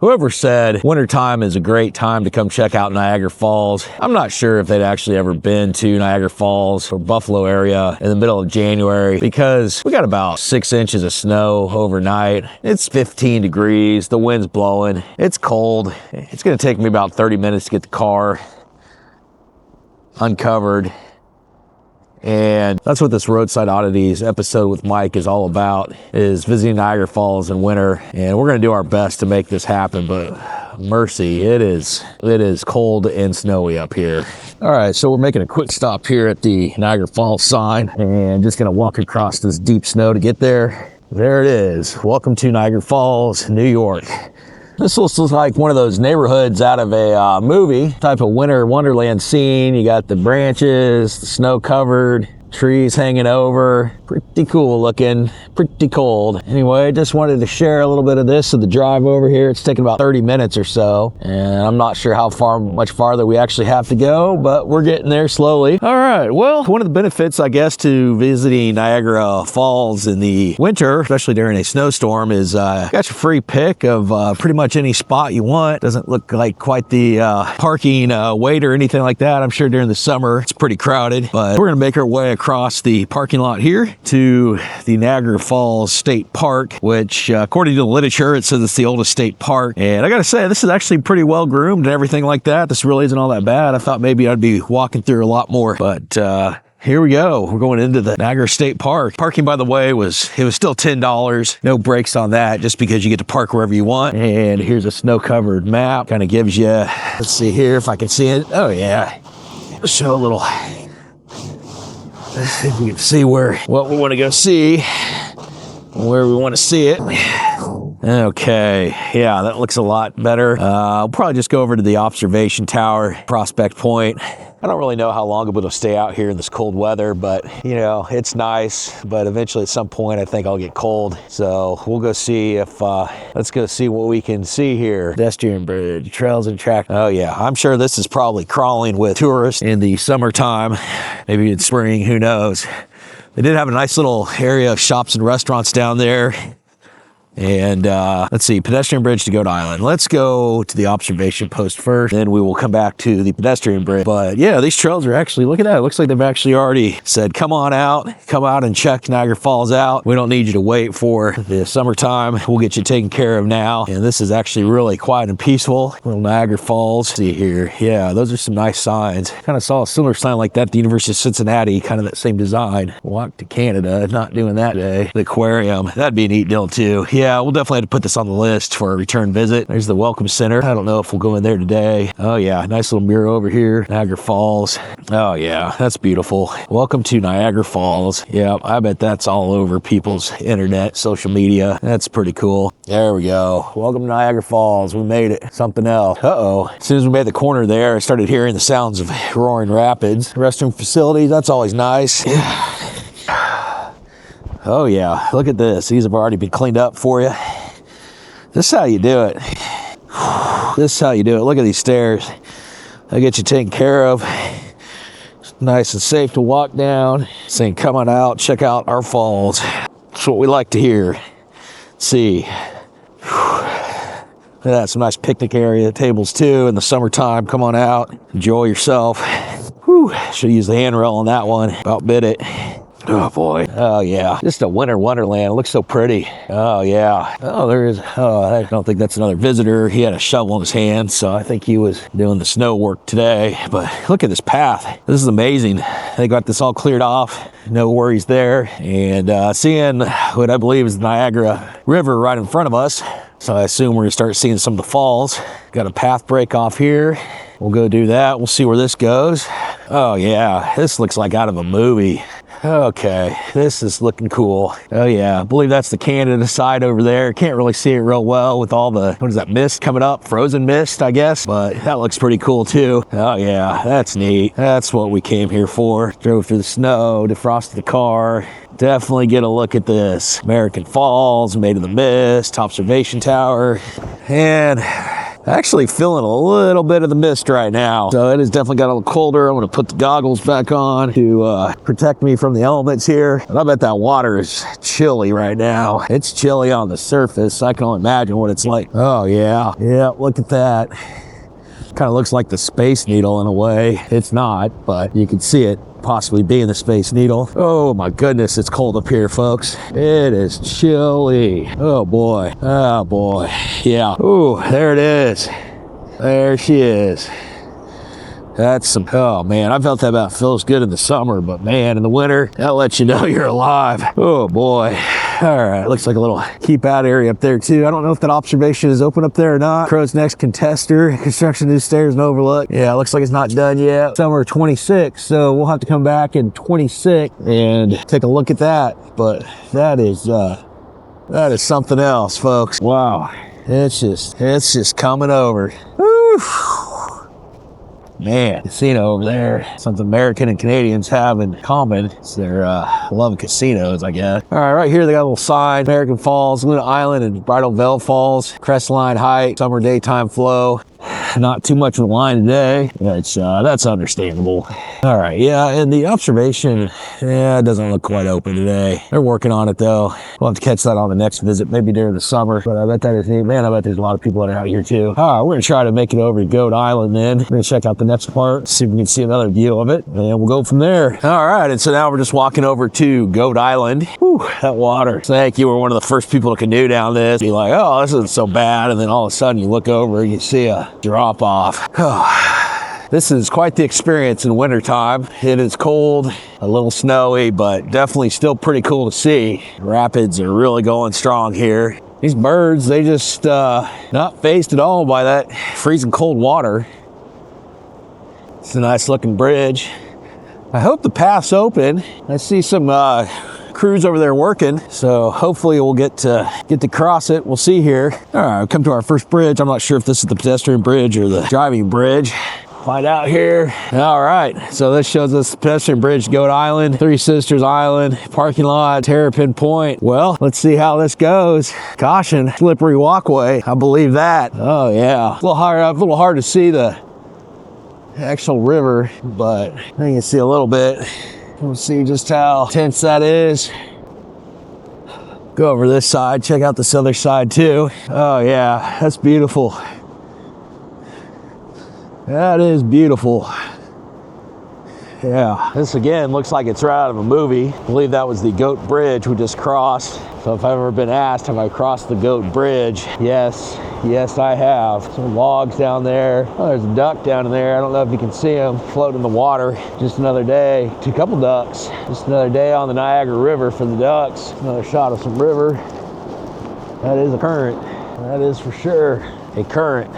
Whoever said wintertime is a great time to come check out Niagara Falls, I'm not sure if they'd actually ever been to Niagara Falls or Buffalo area in the middle of January, because we got about 6 inches of snow overnight. It's 15 degrees, the wind's blowing, it's cold. It's gonna take me about 30 minutes to get the car uncovered. And that's what this Roadside Oddities episode with Mike is all about, is visiting Niagara Falls in winter. And we're going to do our best to make this happen, but mercy, it is cold and snowy up here. All right, so we're making a quick stop here at the Niagara Falls sign and just going to walk across this deep snow to get there. There it is. Welcome to Niagara Falls, New York. This looks like one of those neighborhoods out of a movie, type of winter wonderland scene. You got the branches, the snow covered, trees hanging over. Pretty cool looking, pretty cold. Anyway, just wanted to share a little bit of this of the drive over here. It's taking about 30 minutes or so, and I'm not sure how much farther we actually have to go, but we're getting there slowly. All right, well, one of the benefits, I guess, to visiting Niagara Falls in the winter, especially during a snowstorm, is got your free pick of pretty much any spot you want. Doesn't look like quite the parking wait or anything like that. I'm sure during the summer it's pretty crowded, but we're gonna make our way across the parking lot here to the Niagara Falls State Park, which according to the literature, it says it's the oldest state park. And I gotta say, this is actually pretty well groomed and everything like that. This really isn't all that bad. I thought maybe I'd be walking through a lot more, but here we go. We're going into the Niagara State Park. Parking, by the way, was still $10. No breaks on that, just because you get to park wherever you want. And here's a snow-covered map. Kind of gives you, let's see here if I can see it. Oh yeah. Let's show a little. Let's see if we can see what we want to go see, where we want to see it. Okay, yeah, that looks a lot better. I'll probably just go over to the observation tower, Prospect Point. I don't really know how long I'm going to stay out here in this cold weather, but you know, it's nice, but eventually at some point I think I'll get cold. So we'll go see if, let's go see what we can see here. Pedestrian bridge, trails and track. Oh yeah, I'm sure this is probably crawling with tourists in the summertime, maybe in spring, who knows. They did have a nice little area of shops and restaurants down there. And let's see, pedestrian bridge to Goat Island. Let's go to the observation post first, then we will come back to the pedestrian bridge. But yeah, these trails are actually, look at that. It looks like they've actually already said, come out and check Niagara Falls out. We don't need you to wait for the summertime. We'll get you taken care of now. And this is actually really quiet and peaceful. Little Niagara Falls. See here. Yeah, those are some nice signs. Kind of saw a similar sign like that at the University of Cincinnati, kind of that same design. Walk to Canada, not doing that today. The aquarium, that'd be a neat deal too. Yeah, we'll definitely have to put this on the list for a return visit. There's the Welcome Center. I don't know if we'll go in there today. Oh yeah, nice little mural over here. Niagara Falls. Oh yeah, that's beautiful. Welcome to Niagara Falls. Yeah, I bet that's all over people's internet, social media. That's pretty cool. There we go. Welcome to Niagara Falls. We made it. Something else. Uh-oh. As soon as we made the corner there, I started hearing the sounds of roaring rapids. Restroom facilities, that's always nice. Oh yeah, look at this. These have already been cleaned up for you. This is how you do it. This is how you do it. Look at these stairs. They'll get you taken care of. It's nice and safe to walk down. Saying, come on out, check out our falls. That's what we like to hear. See. Look at that, some nice picnic area tables too in the summertime. Come on out, enjoy yourself. Whew, should have used the handrail on that one. About bit it. Oh boy. Oh yeah. Just a winter wonderland. It looks so pretty. Oh yeah. Oh, there is. Oh, I don't think that's another visitor. He had a shovel in his hand, so I think he was doing the snow work today. But look at this path. This is amazing. They got this all cleared off. No worries there. And seeing what I believe is the Niagara River right in front of us. So I assume we're gonna start seeing some of the falls. Got a path break off here. We'll go do that. We'll see where this goes. Oh yeah, this looks like out of a movie. Okay, this is looking cool. Oh yeah, I believe that's the Canada side over there. Can't really see it real well with all the, what is that, mist coming up? Frozen mist, I guess, but that looks pretty cool too. Oh yeah, that's neat. That's what we came here for. Drove through the snow, defrosted the car. Definitely get a look at this. American Falls, Made of the Mist, observation tower, and Actually feeling a little bit of the mist right now. So it has definitely got a little colder. I'm gonna put the goggles back on to protect me from the elements here. And I bet that water is chilly right now. It's chilly on the surface. I can only imagine what it's like. Oh yeah, yeah, look at that. Kind of looks like the Space Needle in a way. It's not, but you can see it possibly being the Space Needle. Oh my goodness, it's cold up here, folks. It is chilly. Oh boy, oh boy. Yeah, ooh, there it is. There she is. That's some, oh man, I felt that about feels good in the summer, but man, in the winter, that lets you know you're alive. Oh boy. All right, looks like a little keep out area up there too. I don't know if that observation is open up there or not. Crow's Neck's contester, construction new stairs and overlook. Yeah, looks like it's not done yet. Summer 26, so we'll have to come back in 26 and take a look at that. But that is something else, folks. Wow, it's just coming over. Woo. Man, casino over there. Something American and Canadians have in common. It's their love of casinos, I guess. All right, right here they got a little sign. American Falls, Luna Island, and Bridal Veil Falls. Crestline height, summer daytime flow. Not too much of a line today. That's understandable. All right, yeah, and the observation, yeah, it doesn't look quite open today. They're working on it though. We'll have to catch that on the next visit, maybe during the summer. But I bet that is neat. Man, I bet there's a lot of people that are out here too. All right, we're gonna try to make it over to Goat Island then. We're gonna check out the next part, see if we can see another view of it, and we'll go from there. All right, and so now we're just walking over to Goat Island. Whew, that water. Thank you were one of the first people to canoe down this. Be like, oh, this isn't so bad. And then all of a sudden you look over and you see a drop off. This is quite the experience in wintertime. It is cold, a little snowy, but definitely still pretty cool to see. Rapids are really going strong here. These birds, they just not fazed at all by that freezing cold water. It's a nice looking bridge. I hope the path's open. I see some crews over there working, so hopefully we'll get to cross it. We'll see here. All right, we've come to our first bridge. I'm not sure if this is the pedestrian bridge or the driving bridge. Find out here. All right, so this shows us the pedestrian bridge, Goat Island, Three Sisters Island, parking lot, Terrapin Point. Well, let's see how this goes. Caution, slippery walkway. I believe that. Oh yeah, a little higher up, a little hard to see the actual river, but I think you can see a little bit. We'll see just how tense that is. Go over this side, check out this other side too. Oh yeah, that's beautiful. That is beautiful. Yeah, this again looks like it's right out of a movie. I believe that was the Goat Bridge we just crossed. So if I've ever been asked, have I crossed the Goat Bridge? Yes, I have. Some logs down there. Oh, there's a duck down in there. I don't know if you can see him floating in the water. Just another day. A couple ducks. Just another day on the Niagara River for the ducks. Another shot of some river. That is a current. That is for sure a current.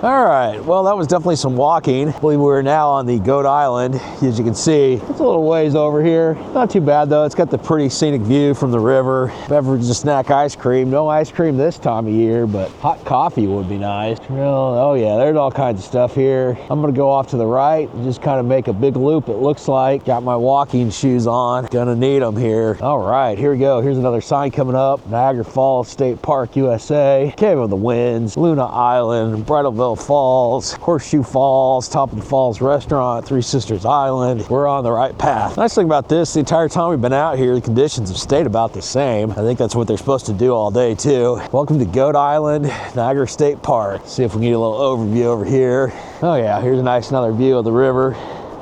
All right, well, that was definitely some walking. I believe we're now on the Goat Island. As you can see, it's a little ways over here. Not too bad though. It's got the pretty scenic view from the river. Beverage to snack ice cream. No ice cream this time of year, but hot coffee would be nice. Oh yeah, there's all kinds of stuff here. I'm gonna go off to the right and just kind of make a big loop, it looks like. Got my walking shoes on. Gonna need them here. All right, here we go. Here's another sign coming up. Niagara Falls State Park, USA. Cave of the Winds, Luna Island, Bridal Veil Falls, Horseshoe Falls, Top of the Falls Restaurant, Three Sisters Island. We're on the right path. Nice thing about this, the entire time we've been out here, the conditions have stayed about the same. I think that's what they're supposed to do all day too. Welcome to Goat Island, Niagara State Park. See if we can get a little overview over here. Oh yeah, here's a nice another view of the river.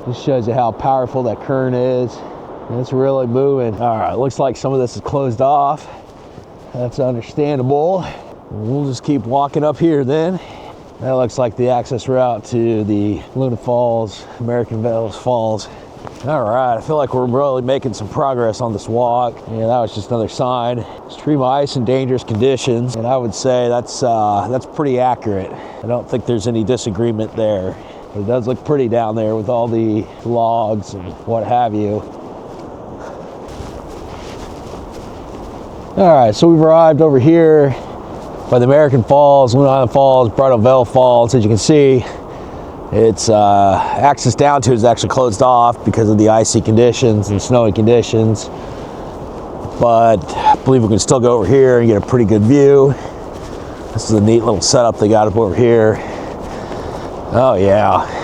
This shows you how powerful that current is. It's really moving. All right, looks like some of this is closed off. That's understandable. We'll just keep walking up here then. That looks like the access route to the Luna Falls, American Veils Falls. All right, I feel like we're really making some progress on this walk. Yeah, that was just another sign. Extreme ice and dangerous conditions, and I would say that's pretty accurate. I don't think there's any disagreement there. But it does look pretty down there with all the logs and what have you. All right, so we've arrived over here by the American Falls, Luna Island Falls, Bridal Veil Falls. As you can see, it's access down to it is actually closed off because of the icy conditions and snowy conditions. but I believe we can still go over here and get a pretty good view. This is a neat little setup they got up over here. Oh yeah.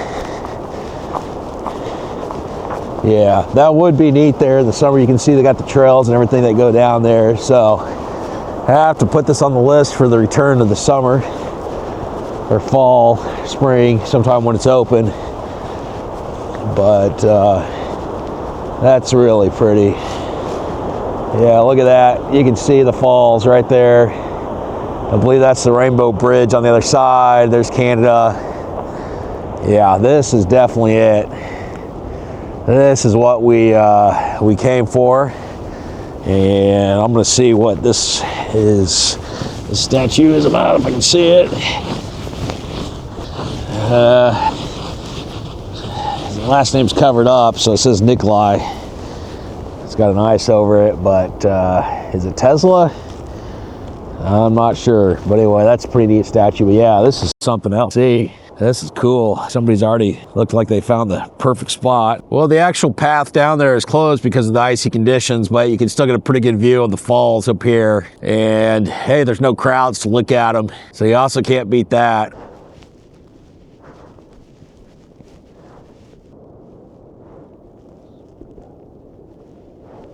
Yeah, that would be neat there in the summer. You can see they got the trails and everything that go down there. So I have to put this on the list for the return of the summer or fall, spring, sometime when it's open. But that's really pretty. Yeah, look at that. You can see the falls right there. I believe that's the Rainbow Bridge on the other side. There's Canada. Yeah, this is definitely it. This is what we came for, and I'm going to see what this statue is about, if I can see it. His last name's covered up, so it says Nikolai. It's got an ice over it, but is it Tesla? I'm not sure, but anyway, that's a pretty neat statue. But yeah, this is something else. See, this is cool. Somebody's already looked like they found the perfect spot. Well, the actual path down there is closed because of the icy conditions, but you can still get a pretty good view of the falls up here. And hey, there's no crowds to look at them, so you also can't beat that.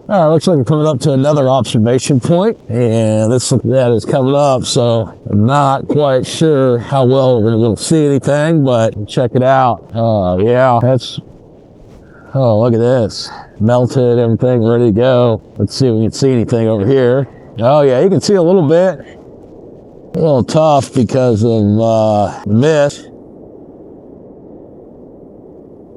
All right, looks like we're coming up to another observation point, and this that is coming up, so I'm not quite sure how well we're going to see anything, but check it out. Oh yeah, oh, look at this, melted, everything ready to go. Let's see if we can see anything over here. Oh yeah, you can see a little bit. A little tough because of mist,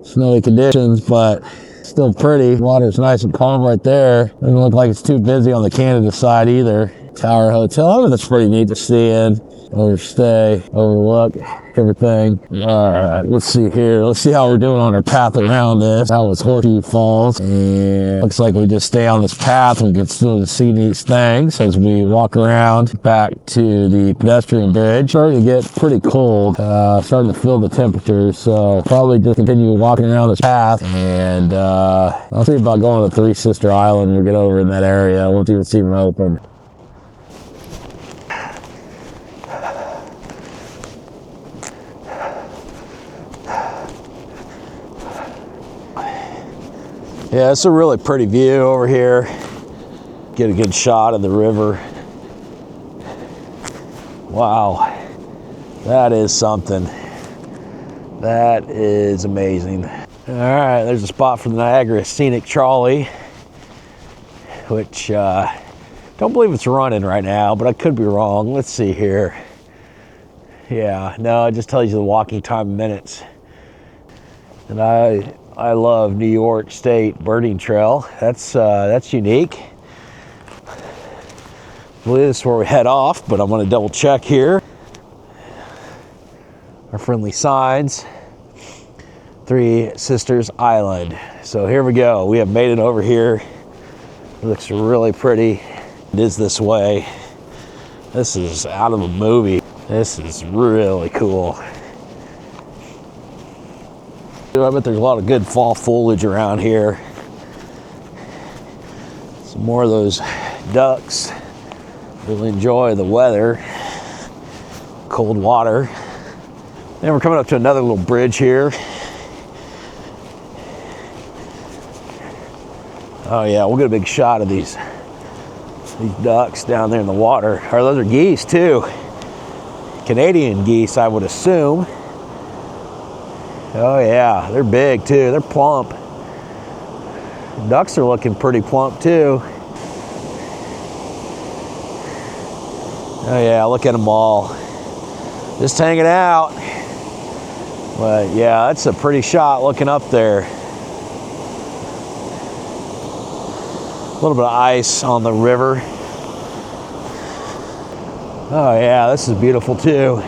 snowy conditions, but still pretty. Water's nice and calm right there. Doesn't look like it's too busy on the Canada side either. Tower Hotel, I mean, that's pretty neat to see in. Overstay, overlook, everything. All right, let's see here. Let's see how we're doing on our path around this. That was Horseshoe Falls, and looks like we just stay on this path and get still to see these things as we walk around back to the pedestrian bridge. Starting to get pretty cold, starting to feel the temperature, so probably just continue walking around this path, and I'll see about going to Three Sister Island when we get over in that area. I won't even see them open. Yeah, it's a really pretty view over here. Get a good shot of the river. Wow, that is something. That is amazing. All right, there's a spot for the Niagara Scenic Trolley, which don't believe it's running right now, but I could be wrong. Let's see here. Yeah, no, it just tells you the walking time in minutes. And I love New York State Birding Trail. That's unique. I believe this is where we head off, but I'm going to double check here. Our friendly signs. Three Sisters Island. So here we go. We have made it over here. It looks really pretty. It is this way. This is out of a movie. This is really cool. I bet there's a lot of good fall foliage around here. Some more of those ducks. Really enjoy the weather. Cold water. And we're coming up to another little bridge here. Oh yeah, we'll get a big shot of these ducks down there in the water. Or those are geese too. Canadian geese, I would assume. Oh yeah, they're big too. They're plump. Ducks are looking pretty plump too. Oh yeah, look at them all. Just hanging out. But yeah, that's a pretty shot looking up there. A little bit of ice on the river. Oh yeah, this is beautiful too.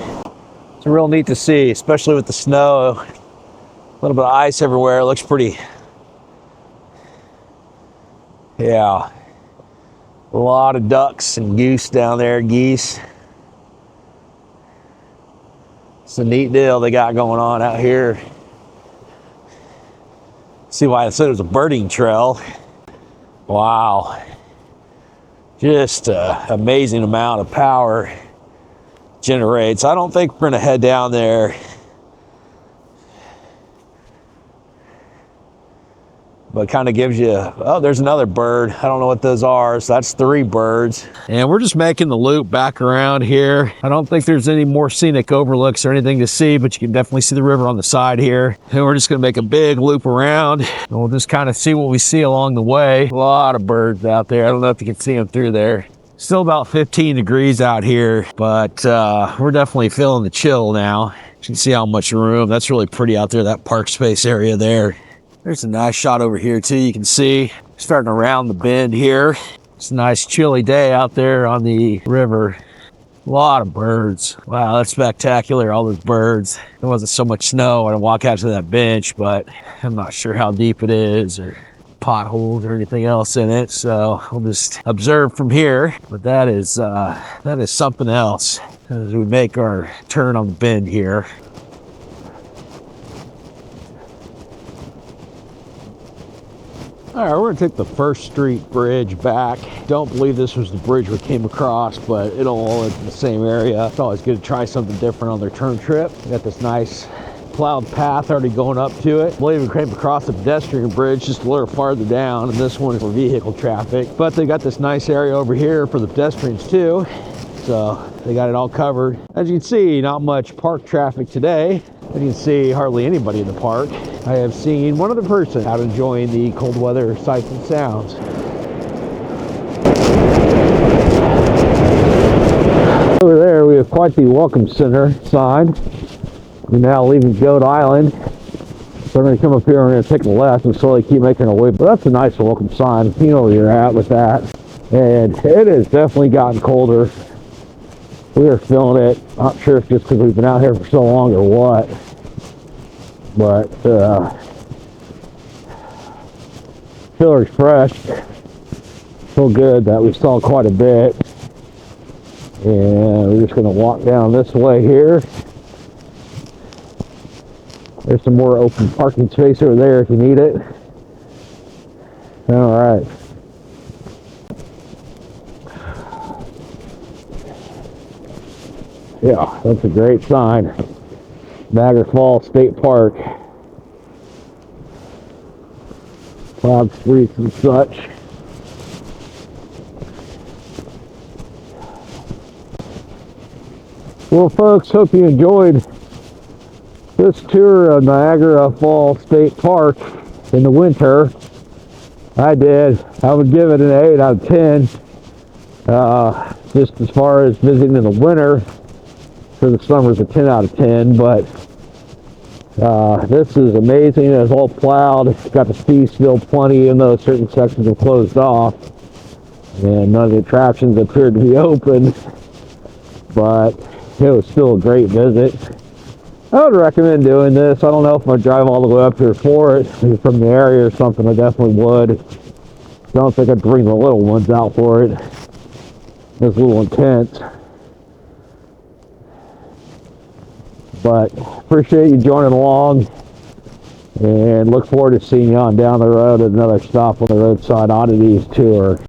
It's real neat to see, especially with the snow. A little bit of ice everywhere. It looks pretty. Yeah. A lot of ducks and goose down there, geese. It's a neat deal they got going on out here. See why I said it was a birding trail. Wow. Just an amazing amount of power generates. I don't think we're going to head down there, but kind of gives you, oh, there's another bird. I don't know what those are. So that's 3 birds. And we're just making the loop back around here. I don't think there's any more scenic overlooks or anything to see, but you can definitely see the river on the side here. And we're just gonna make a big loop around, and we'll just kind of see what we see along the way. A lot of birds out there. I don't know if you can see them through there. Still about 15 degrees out here, but we're definitely feeling the chill now. You can see how much room. That's really pretty out there, that park space area there. There's a nice shot over here too. You can see starting around the bend here. It's a nice chilly day out there on the river. A lot of birds. Wow, that's spectacular, all those birds. There wasn't so much snow when I walk out to that bench, but I'm not sure how deep it is or potholes or anything else in it. So we'll just observe from here. But that is something else as we make our turn on the bend here. All right, we're gonna take the First Street Bridge back. Don't believe this was the bridge we came across, but it'll all in the same area. It's always good to try something different on their turn trip. We got this nice plowed path already going up to it. I believe we came across a pedestrian bridge just a little farther down, and this one is for vehicle traffic. But they got this nice area over here for the pedestrians too. So they got it all covered. As you can see, not much park traffic today. As you can see, hardly anybody in the park. I have seen one other person out enjoying the cold weather sights and sounds. Over there, we have quite the welcome center sign. We're now leaving Goat Island. So we're going to come up here and we're going to take a left and slowly keep making our way. But that's a nice welcome sign. You know where you're at with that. And it has definitely gotten colder. We are feeling it. Not sure if just because we've been out here for so long or what. But feel refreshed. Feel good that we saw quite a bit. And we're just going to walk down this way here. There's some more open parking space over there if you need it. All right. Yeah, that's a great sign. Niagara Falls State Park. Cloud streets and such. Well, folks, hope you enjoyed this tour of Niagara Falls State Park in the winter. I did. I would give it an 8 out of 10. Just as far as visiting in the winter. For the summer is a 10 out of 10, but this is amazing. It's all plowed. It's got the speed still plenty, even though certain sections are closed off. And none of the attractions appeared to be open, but it was still a great visit. I would recommend doing this. I don't know if I'm going to drive all the way up here for it. If it's from the area or something, I definitely would. Don't think I'd bring the little ones out for it. It's a little intense. But appreciate you joining along and look forward to seeing you on down the road at another stop on the Roadside Oddities tour.